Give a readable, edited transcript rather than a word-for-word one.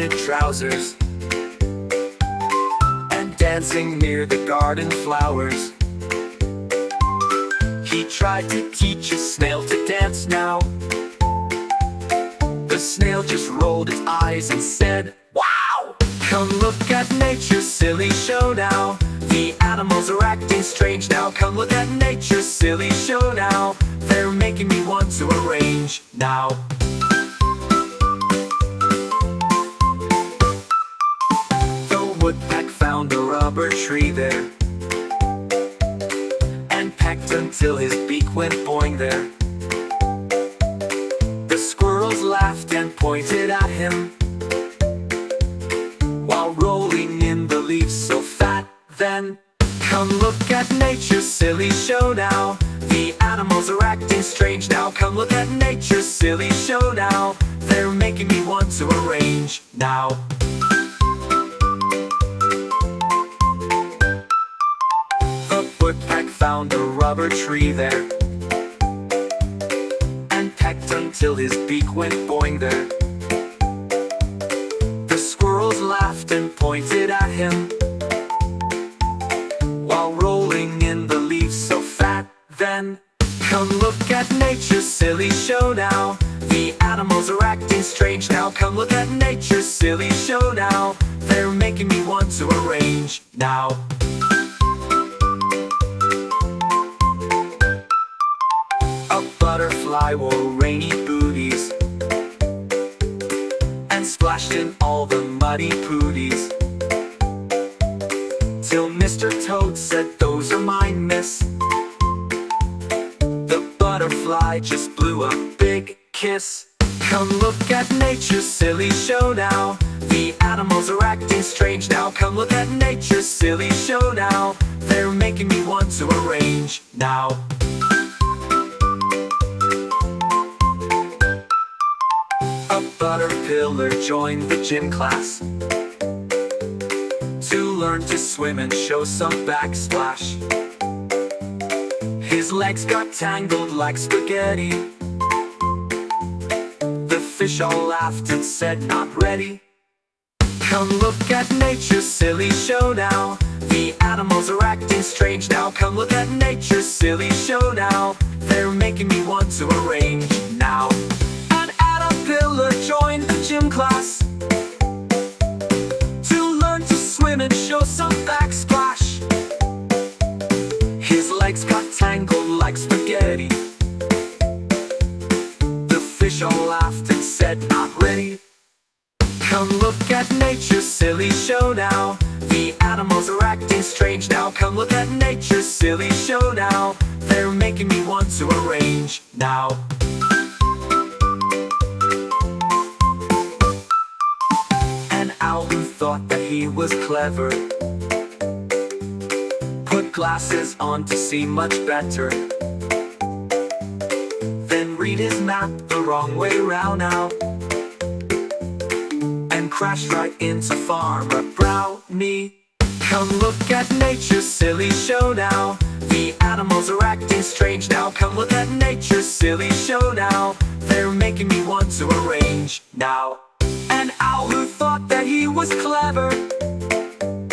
knotted trousers, and dancing near the garden flowers. He tried to teach a snail to dance now. The snail just rolled its eyes and said, "Wow! Come look at nature's silly show now. The animals are acting strange now. Come look at nature's silly show now. They're making me want to arrange now." The woodpecker found a rubber tree there, and pecked until his beak went boing there. The squirrels laughed and pointed at him, while rolling in the leaves so fat. Then, come look at nature's silly show now. The animals are acting strange now. Come look at nature's silly show now. They're making me want to arrange now. The woodpecker found a rubber tree there, and pecked until his beak went boing there. The squirrels laughed and pointed at him, while rolling in the leaves so fat. Then, come look at nature's silly show now. The animals are acting strange now. Come look at nature's silly show now. They're making me want to arrange now. A butterfly wore rainy booties, and splashed in all the muddy pooties, till Mr. Toad said, "Those are mine, miss." The butterfly just blew a big kiss. Come look at nature's silly show now. The animals are acting strange now. Come look at nature's silly show now. They're making me want to arrange now. A butterpillar joined the gym class to learn to swim and show some backsplash. His legs got tangled like spaghetti. The fish all laughed and said, "Not ready." Come look at nature's silly show now. The animals are acting strange now. Come look at nature's silly show now. They're making me want to arrange now. An caterpillar joined the gym class to learn to swim and show some backsplash. His legs got tangled like spaghetti. The fish all laughed and said, "Not ready." Come look at nature's silly show now. The animals are acting strange now. Come look at nature's silly show now. They're making me want to arrange now. An owl who thought that he was clever put glasses on to see much better, then read his map the wrong way round now, and crashed right into Farmer Brownie. Come look at nature's silly show now. The animals are acting strange now. Come look at nature's silly show now. They're making me want to arrange now. An owl who thought that he was clever